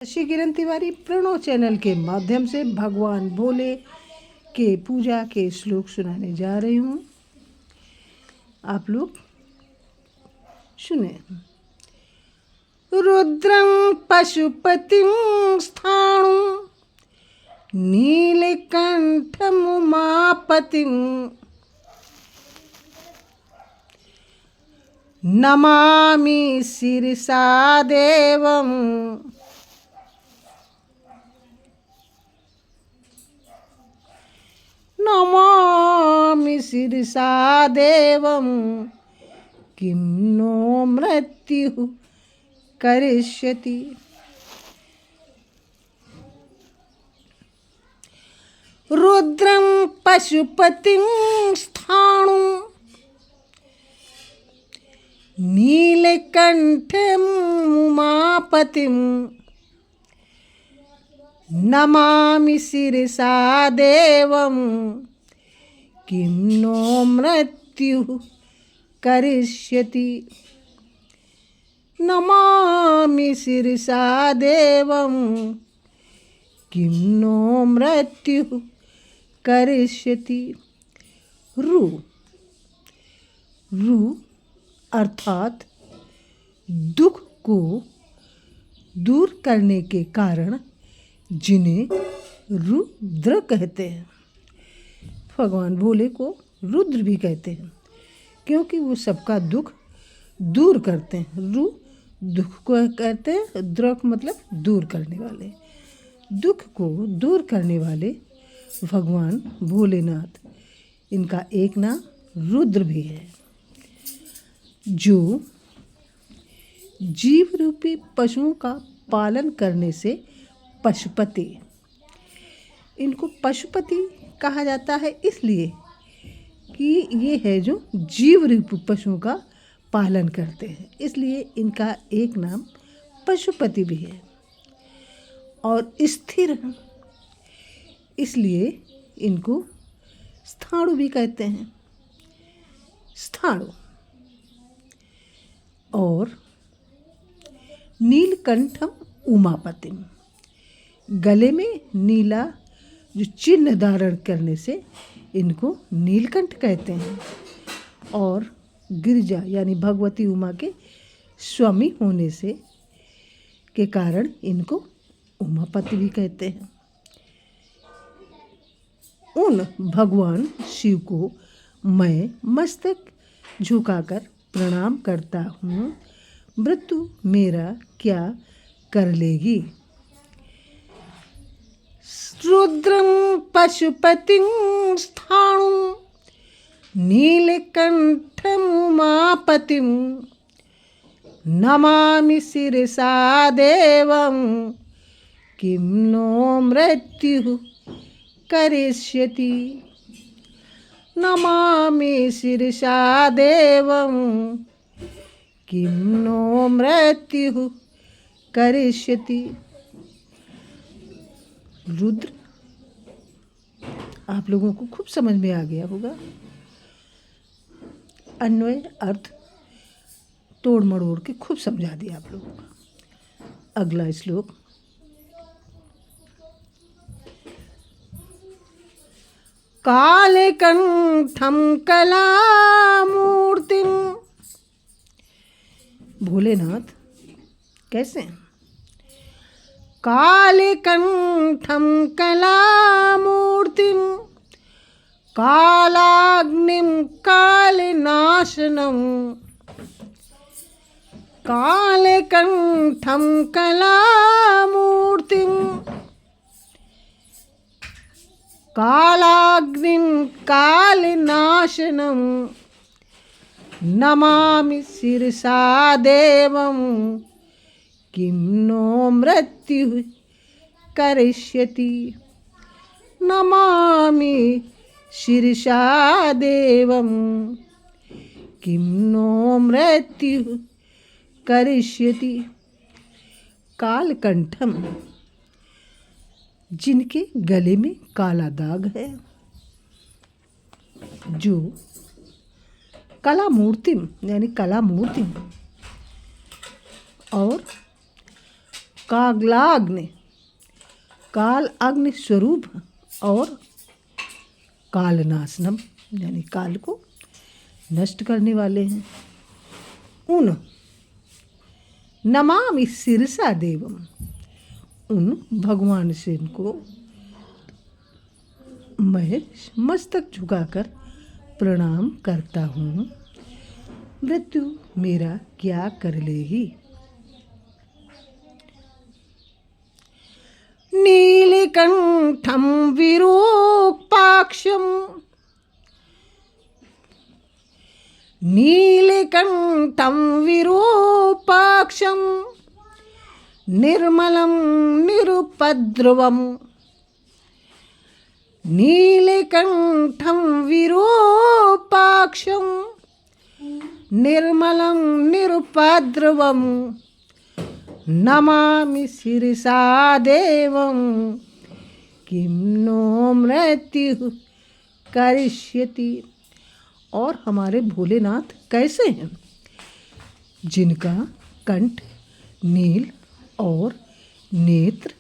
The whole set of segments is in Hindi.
श्री किरण तिवारी प्रणव चैनल के माध्यम से भगवान भोले के पूजा के श्लोक सुनाने जा रही हूँ। आप लोग सुने। रुद्रं पशुपतिं स्थाणुं नीलकंठं उमापतिं नमामि शिरसा देवम् नमामि शिरसा देवं किं नो मृत्युः करिष्यति। रुद्रं पशुपतिं स्थाणुं नीलकंठं उमापतिं नमामि शिरसा देवं किं नो मृत्युः करिष्यति। नमामि शिरसा देवं किं नो मृत्युः करिष्यति। रु अर्थात दुख को दूर करने के कारण जिन्हें रुद्र कहते हैं। भगवान भोले को रुद्र भी कहते हैं क्योंकि वो सबका दुख दूर करते हैं। रु दुख को कहते हैं, द्र मतलब दूर करने वाले। दुख को दूर करने वाले भगवान भोलेनाथ, इनका एक नाम रुद्र भी है। जो जीव रूपी पशुओं का पालन करने से पशुपति, इनको पशुपति कहा जाता है इसलिए कि ये है जो जीव रूपी पशुओं का पालन करते हैं, इसलिए इनका एक नाम पशुपति भी है। और स्थिर इसलिए इनको स्थाणु भी कहते हैं। स्थाणु और नीलकंठम उमापतिम, गले में नीला जो चिन्ह धारण करने से इनको नीलकंठ कहते हैं। और गिरिजा यानी भगवती उमा के स्वामी होने से के कारण इनको उमापति भी कहते हैं। उन भगवान शिव को मैं मस्तक झुकाकर प्रणाम करता हूँ। मृत्यु मेरा क्या कर लेगी। रुद्रं पशुपतिं स्थाणुं नीलकंठं उमापतिं नमामि शिरसा देवं किं नो मृत्युः करिष्यति। नमामि शिरसा देवं किं नो मृत्युः करिष्यति। रुद्र आप लोगों को खूब समझ में आ गया होगा। अन्वय अर्थ तोड़ मड़ोड़ के खूब समझा दिया आप लोगों को। अगला श्लोक। कालकंठं कलामूर्तिं, भोलेनाथ कैसे? कालकंठं कलामूर्तिं कालाग्निं कालनाशनं, कालकंठं कलामूर्तिं कालाग्निं कालनाशनं नमामि शिरसा देवं किं नो मृत्युः करिष्यति। नमामि शिरसा देवं किं नो मृत्युः करिष्यति। कालकंठम, जिनके गले में काला दाग है। जो कला मूर्तिम यानी कला मूर्ति और कागलाग्नि, काल अग्नि स्वरूप और कालनाशनम यानी काल को नष्ट करने वाले हैं। उन नमामि शिरसा देवम, उन भगवान शिव को मैं मस्तक झुकाकर प्रणाम करता हूँ। मृत्यु मेरा क्या कर लेगी। नीलकंठम विरूपाक्षम, नीलकंठम विरूपाक्षम, निर्मलं निरुपद्रवम्, नीलकंठम विरूपाक्षम, निर्मलं निरुपद्रवम्, नमामि शिरसा देवं, किं नो मृत्यु करिष्यति। और हमारे भोलेनाथ कैसे हैं? जिनका कंठ नील और नेत्र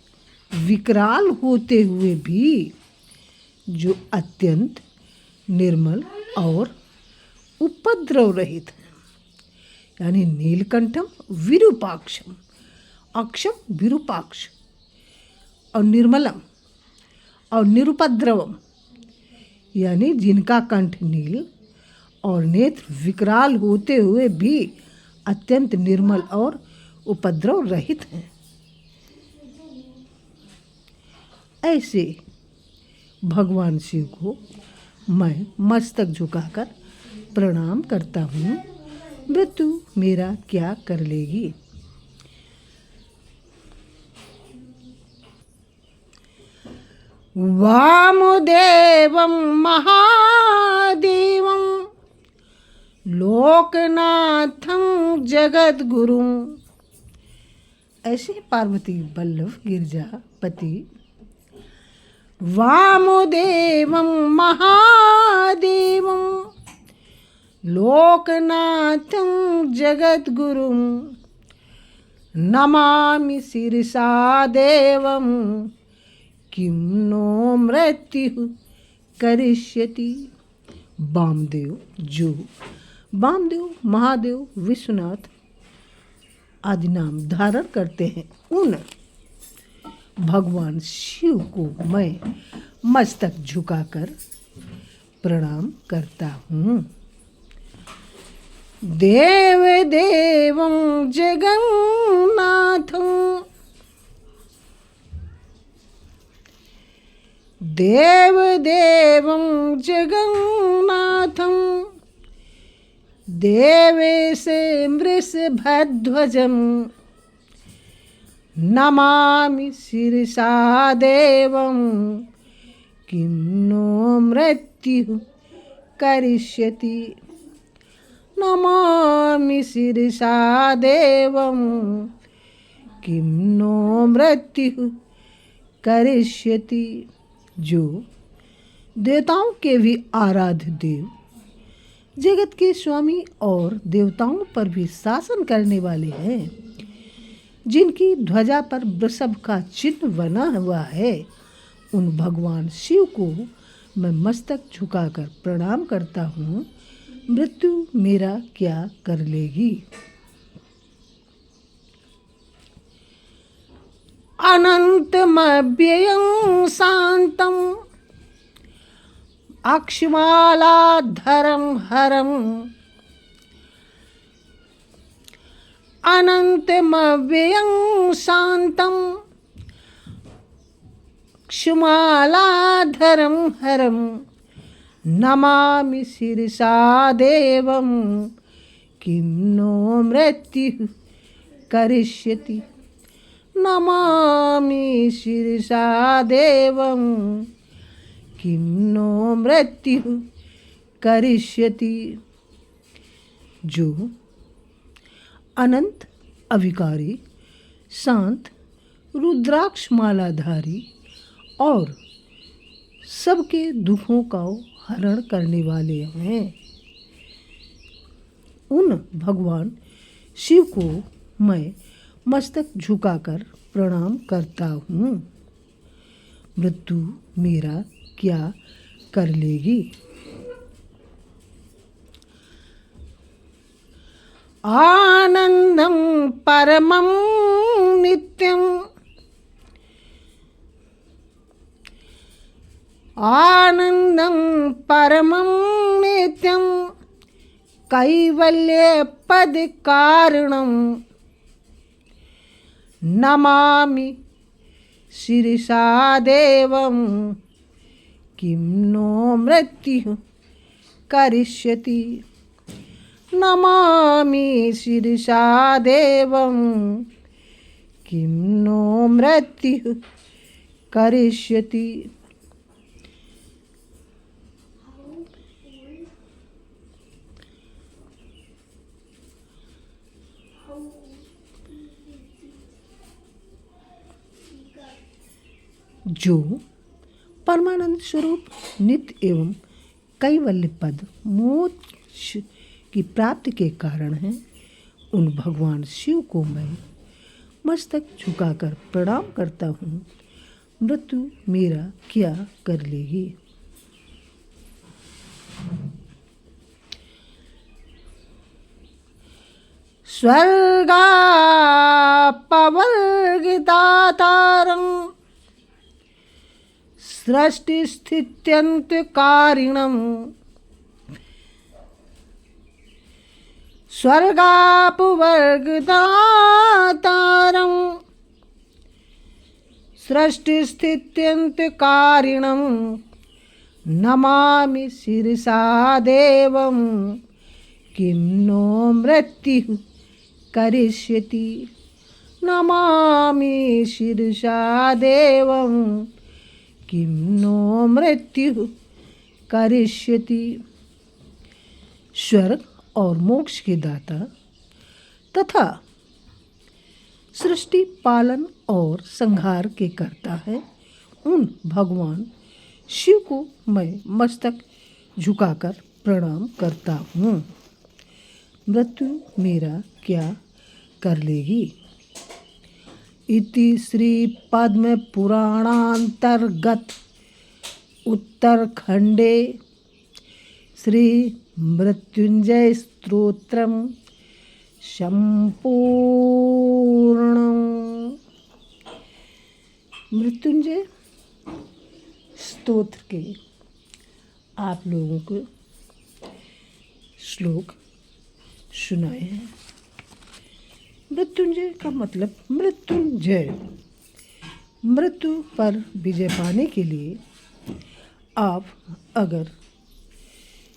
विकराल होते हुए भी जो अत्यंत निर्मल और उपद्रव रहित है, यानी नीलकंठम विरूपाक्षम, अक्षम विरूपाक्ष, और निर्मलम और निरुपद्रवम, यानी जिनका कंठ नील और नेत्र विकराल होते हुए भी अत्यंत निर्मल और उपद्रव रहित हैं। ऐसे भगवान शिव को मैं मस्तक झुकाकर प्रणाम करता हूँ। मृत्यु मेरा क्या कर लेगी। वामदेवं महादेवं लोकनाथं जगद्गुरुं। ऐसे पार्वती वल्लभ गिरजापति वामदेवं महादेवं लोकनाथं जगद्गुरुं, नमामि शिरसा देवं, किं नो मृत्यु करिष्यति। वामदेव जो वामदेव महादेव विश्वनाथ आदि नाम धारण करते हैं, उन भगवान शिव को मैं मस्तक झुकाकर प्रणाम करता हूँ। देव देवं जगन्नाथं, देव देवं जगन्नाथं, देवेशे वृषभध्वजं, नमामि शिरसा देवं, किं नो मृत्यु करिष्यति। नमामि शिरसा देवं, किं नो मृत्यु करिष्यति। जो देवताओं के भी आराध्य देव, जगत के स्वामी और देवताओं पर भी शासन करने वाले हैं, जिनकी ध्वजा पर वृषभ का चिन्ह बना हुआ है, उन भगवान शिव को मैं मस्तक झुकाकर प्रणाम करता हूँ। मृत्यु मेरा क्या कर लेगी। अनंतमव्ययं शांतम् अक्षमालाधरं हरम्, अनंतमव्ययं शांतम् अक्षमालाधरं हरम्, नमामि शिरसा देवं, किं नो मृत्यु करिष्यति। नमामि शिरसा देवं, किं नो मृत्यु करिष्यति। जो अनंत अविकारी शांत रुद्राक्ष मालाधारी और सबके दुखों का हरण करने वाले हैं, उन भगवान शिव को मैं मस्तक झुकाकर प्रणाम करता हूँ। मृत्यु मेरा क्या कर लेगी? आनंदम परमं नित्यम, आनंदम परमं नित्यम, कैवल्य पद कारणम, नमामि शिरसा देवं, किं नो मृत्यु करिष्यति। नमामि शिरसा देवं, किं नो मृत्यु करिष्यति। जो परमानंद स्वरूप नित्य एवं कैवल्य पद मोक्ष की प्राप्ति के कारण हैं, उन भगवान शिव को मैं मस्तक झुकाकर प्रणाम करता हूँ। मृत्यु मेरा क्या कर लेगी? स्वर्गापवर्गिदातारं, सृष्टिस्थित्यन्तकारिणं, स्वर्गापवर्गदातारं, सृष्टिस्थित्यन्तकारिणं, नमामि शिरसा देवं, किं नो मृत्यु करिष्यति। नमामि शिरसा देवं, किं नो मृत्यु करिष्यति। स्वर्ग और मोक्ष के दाता तथा सृष्टि पालन और संहार के कर्ता है, उन भगवान शिव को मैं मस्तक झुकाकर प्रणाम करता हूँ। मृत्यु मेरा क्या कर लेगी? इति श्री पद्म पुराणांतर्गत उत्तरखंडे श्री मृत्युंजय स्तोत्रम संपूर्णम्। मृत्युंजय स्तोत्र के आप लोगों को श्लोक सुनाए हैं। मृत्युंजय का मतलब मृत्युंजय, मृत्यु पर विजय पाने के लिए आप अगर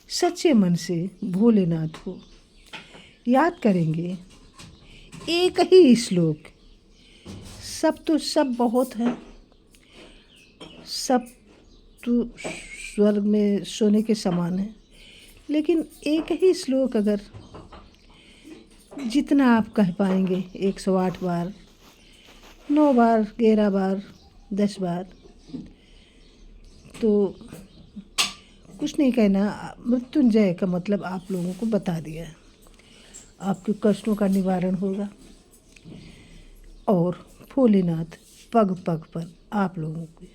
सच्चे मन से भोलेनाथ को याद करेंगे, एक ही श्लोक, सब तो सब बहुत है, सब तो स्वर्ग में सोने के समान है, लेकिन एक ही श्लोक अगर जितना आप कह पाएंगे 108 बार, 9 बार, 11 बार, 10 बार, तो कुछ नहीं कहना। मृत्युंजय का मतलब आप लोगों को बता दिया है। आपके कष्टों का निवारण होगा और भोलेनाथ पग पग पर आप लोगों की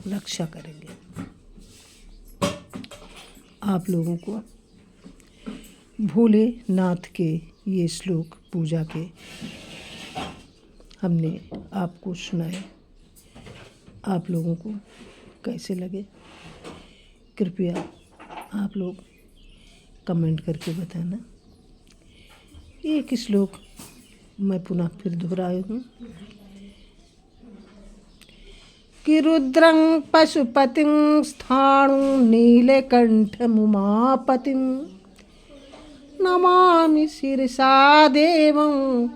रक्षा करेंगे। आप लोगों को भोलेनाथ के ये श्लोक पूजा के हमने आपको सुनाए। आप लोगों को कैसे लगे कृपया आप लोग कमेंट करके बताना। एक श्लोक मैं पुनः फिर दोहराई हूँ कि रुद्रं पशुपतिं स्थाणुं नीलकंठमुमापतिं नमामि शिरसा देवं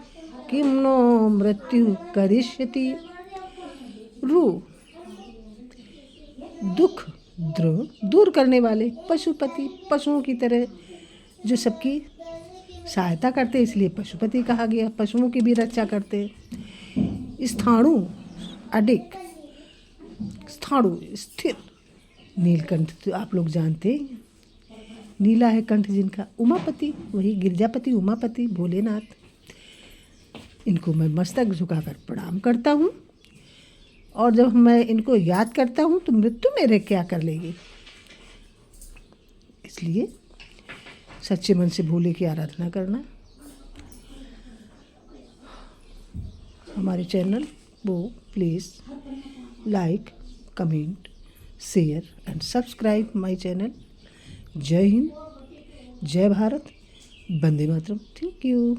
किं नो मृत्यु करिष्यति। रु दुख दूर करने वाले पशुपति, पशुओं की तरह जो सबकी सहायता करते, इसलिए पशुपति कहा गया। पशुओं की भी रक्षा करते। स्थाणु अडिक, स्थाणु स्थिर, नीलकंठ तो आप लोग जानते हैं, नीला है कंठ जिनका। उमापति वही गिरजापति, उमापति भोलेनाथ। इनको मैं मस्तक झुकाकर प्रणाम करता हूँ, और जब मैं इनको याद करता हूँ तो मृत्यु मेरे क्या कर लेगी। इसलिए सच्चे मन से भोले की आराधना करना। हमारे चैनल वो please like, comment, share and subscribe my channel. जय हिंद, जय भारत, वंदे मातरम। Thank you.